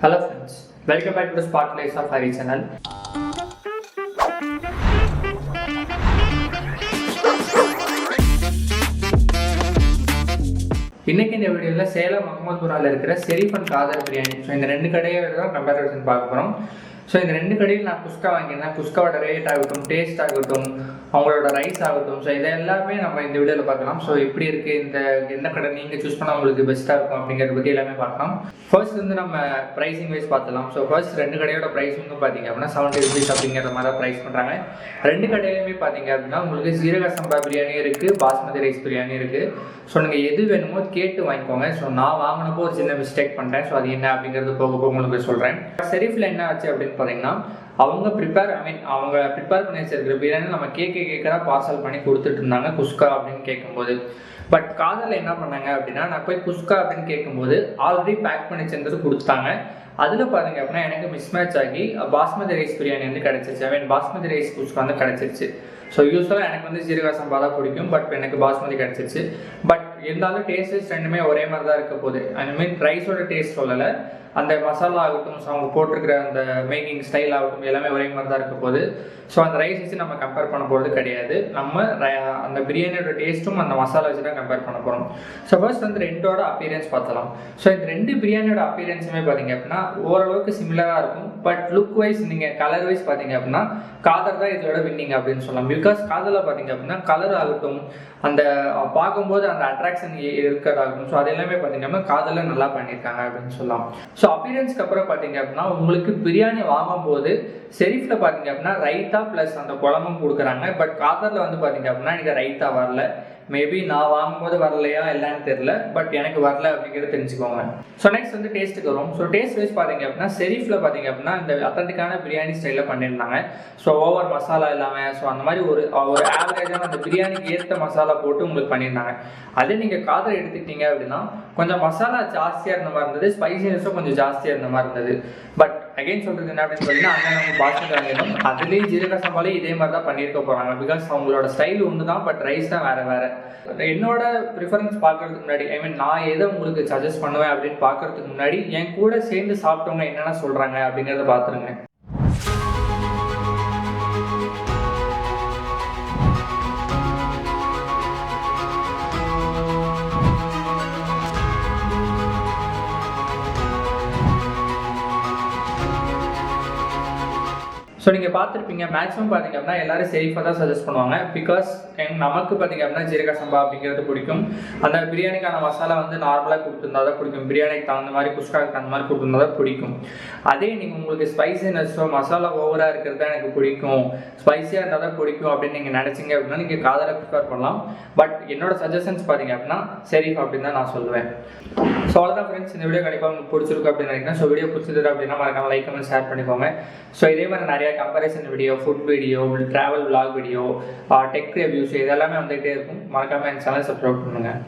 Hello friends, welcome back to the Spotlights of Hari channel. இன்னைக்கு இந்த வீடியோல சேலம் முகமதுபுரால இருக்கிற ஷெரீஃப் அண்ட் காதர் பிரியாணி இந்த ரெண்டு கடையை தான் கம்பேரிசன் பார்க்க போறோம். இந்த ரெண்டு கடையில் நான் குஸ்கா வாங்கியிருந்தேன். குஸ்காவோட ரேட் ஆகட்டும், டேஸ்ட் ஆகட்டும், அவங்களோட ரைஸ் ஆகட்டும், இதை எல்லாமே நம்ம இந்த வீடியோவில் பார்க்கலாம். எப்படி இருக்குது, எந்த கடை நீங்கள் சூஸ் பண்ணால் உங்களுக்கு பெஸ்ட்டாக இருக்கும் அப்படிங்கிறத பற்றி எல்லாமே பார்க்கலாம். ஃபர்ஸ்ட் நம்ம ப்ரைஸிங் வைஸ் பார்த்துலாம். ஃபர்ஸ்ட் ரெண்டு கடையோட ப்ரைஸிங்கு பார்த்தீங்க அப்படின்னா 70 rupees அப்படிங்கிற மாதிரி ப்ரைஸ் பண்ணுறாங்க. ரெண்டு கடையிலுமே பார்த்தீங்க அப்படின்னா உங்களுக்கு ஜீரக சம்பா பிரியாணி இருக்குது, பாஸ்மதி ரைஸ் பிரியாணி இருக்குது. நீங்கள் எது வேணுமோ கேட்டு வாங்கிக்கோங்க. நான் வாங்கினப்போ ஒரு சின்ன மிஸ்டேக் பண்ணிட்டேன். அது என்ன அப்படிங்கிறது போக உங்களுக்கு சொல்கிறேன். ஷெரீஃபில் என்ன ஆச்சு அப்படின்னு பார்த்தீங்கன்னா, அவங்க ப்ரிப்பேர் பண்ணி வச்சிருக்கிற பிரியாணி நம்ம கேட்க பார்சல் பண்ணி கொடுத்துட்டு இருந்தாங்க குஸ்கா அப்படின்னு கேட்கும்போது. பட் காதலில் என்ன பண்ணாங்க அப்படின்னா, நான் போய் குஸ்கா அப்படின்னு கேட்கும்போது ஆல்ரெடி பேக் பண்ணி செஞ்சது கொடுத்தாங்க. அதில் பாருங்க அப்படின்னா எனக்கு மிஸ்மேட்ச் ஆகி பாஸ்மதி ரைஸ் பிரியாணி கிடச்சிருச்சு. பாஸ்மதி ரைஸ் குஸ்கா கிடச்சிருச்சு. யூஸ்வலாக எனக்கு ஜீரக சம்பா தான் பிடிக்கும், பட் எனக்கு பாஸ்மதி கிடச்சிருச்சு. பட் இருந்தாலும் டேஸ்ட் ரெண்டுமே ஒரே மாதிரி தான் இருக்க போகுது. ரைஸோட டேஸ்ட் சொல்லலை, அந்த மசாலா ஆகட்டும், அவங்க போட்டிருக்கிற அந்த மேக்கிங் ஸ்டைல் ஆகட்டும், எல்லாமே ஒரே மாதிரி தான் இருக்க போகுது. அந்த ரைஸ் வச்சு நம்ம கம்பேர் பண்ண போகிறது கிடையாது. நம்ம அந்த பிரியாணியோட டேஸ்ட்டும் அந்த மசாலா வச்சு தான் கம்பேர் பண்ண போகிறோம். ஃபர்ஸ்ட் ரெண்டோட அப்பீரியன்ஸ் பார்த்தலாம். இந்த ரெண்டு பிரியாணியோட அப்பீரியன்ஸுமே பார்த்தீங்க அப்படின்னா ஓரளவுக்கு சிமிலராக இருக்கும். பட் லுக் வைஸ், நீங்கள் கலர் வைஸ் பார்த்தீங்க அப்படின்னா காதர் தான் இதோட வின்னிங் அப்படின்னு சொல்லலாம். பிகாஸ் காதலில் பார்த்தீங்க அப்படின்னா கலர் ஆகட்டும், அந்த பார்க்கும்போது அந்த அட்ராக்ஷன் இருக்கிறதாகட்டும், அது எல்லாமே பார்த்தீங்க அப்படின்னா காதலில் நல்லா பண்ணியிருக்காங்க அப்படின்னு சொல்லலாம். அப்பீரியன்ஸ்க்கு அப்புறம் பார்த்தீங்க அப்படின்னா உங்களுக்கு பிரியாணி வாங்கும்போது ஷெரீஃபில் பார்த்தீங்க அப்படின்னா ரைத்தா ப்ளஸ் அந்த குழம்பும் கொடுக்குறாங்க. பட் காதரில் பார்த்தீங்க அப்படின்னா எனக்கு ரைத்தா வரல. மேபி நான் வாங்கும்போது வரலையா இல்லைன்னு தெரியல, பட் எனக்கு வரல அப்படிங்கிறது தெரிஞ்சுக்கோங்க. நெக்ஸ்ட் டேஸ்ட்டுக்கு வரும். டேஸ்ட் வைஸ் பார்த்தீங்க அப்படின்னா ஷெரீஃபில் பார்த்தீங்க அப்படின்னா இந்த அத்தன்டிக்கான பிரியாணி ஸ்டைலில் பண்ணியிருந்தாங்க. ஓவர் மசாலா இல்லாமல் அந்த மாதிரி ஒரு ஆவரேஜான அந்த பிரியாணிக்கு ஏற்ற மசாலா போட்டு உங்களுக்கு பண்ணியிருந்தாங்க. அதே நீங்கள் காதல் எடுத்துக்கிட்டீங்க அப்படின்னா கொஞ்சம் மசாலா ஜாஸ்தியாக இருந்த மாதிரி இருந்தது, ஸ்பைசினஸும் கொஞ்சம் ஜாஸ்தியாக இருந்த மாதிரி இருந்தது. பட் அகைன் சொல்கிறது என்ன அப்படின்னு பார்த்தீங்கன்னா, அங்கே நம்ம பாஸ்மதி வாங்கிடும், அதுலேயும் ஜீரக சம்பாலே இதே மாதிரி தான் பண்ணியிருக்க போகிறாங்க. பிகாஸ் அவங்களோட ஸ்டைல் ஒன்று தான், பட் ரைஸ் தான் வேறு. என்னோட ப்ரிஃபரன்ஸ் பார்க்கறதுக்கு முன்னாடி நான் எதை உங்களுக்கு சஜஸ்ட் பண்ணுவேன் அப்படின்னு பார்க்கறதுக்கு முன்னாடி என் கூட சேர்ந்து சாப்பிட்டவங்க என்னென்ன சொல்கிறாங்க அப்படிங்கிறத பார்த்துருங்க. நீங்கள் பார்த்துருப்பீங்க, மேக்ஸிமம் பார்த்தீங்க அப்படின்னா எல்லாரும் ஷெரீஃபாக தான் சஜஸ்ட் பண்ணுவாங்க. பிகாஸ் நமக்கு பார்த்தீங்க அப்படின்னா ஜீரக சம்பா அப்படிங்கிறது பிடிக்கும். அந்த பிரியாணிக்கான மசாலா நார்மலாக கொடுத்துருந்தா தான் பிடிக்கும். பிரியாணிக்கு தகுந்த மாதிரி, குஸ்காவுக்கு தகுந்த மாதிரி கொடுத்துருந்தா தான் பிடிக்கும். அதே நீங்கள் உங்களுக்கு ஸ்பைசினஸோ மசாலா ஓவராக இருக்கிறது தான் எனக்கு பிடிக்கும், ஸ்பைஸியாக இருந்தால் தான் பிடிக்கும் அப்படின்னு நீங்கள் நினச்சிங்க அப்படின்னா நீங்கள் காதலை ப்ரிஃபர் பண்ணலாம். பட் என்னோட சஜஷன்ஸ் பார்த்தீங்க அப்படின்னா ஷெரீஃப் அப்படின்னு தான் நான் சொல்லுவேன். அவ்வளோதான் ஃப்ரெண்ட்ஸ், இந்த வீடியோ கண்டிப்பாக உங்களுக்கு பிடிச்சிருக்கு அப்படின்னு நினைக்கிறேன். வீடியோ பிடிச்சிருக்கு அப்படின்னா மறக்காம லைக் கமெண்ட் ஷேர் பண்ணிக்கோங்க. இதே மாதிரி நிறைய comparison video, food video, travel vlog video, tech reviews இதெல்லாமே வந்துகிட்டே இருக்கும். மறக்காம என் சேனல் சப்ஸ்கிரைப் பண்ணுங்கள்.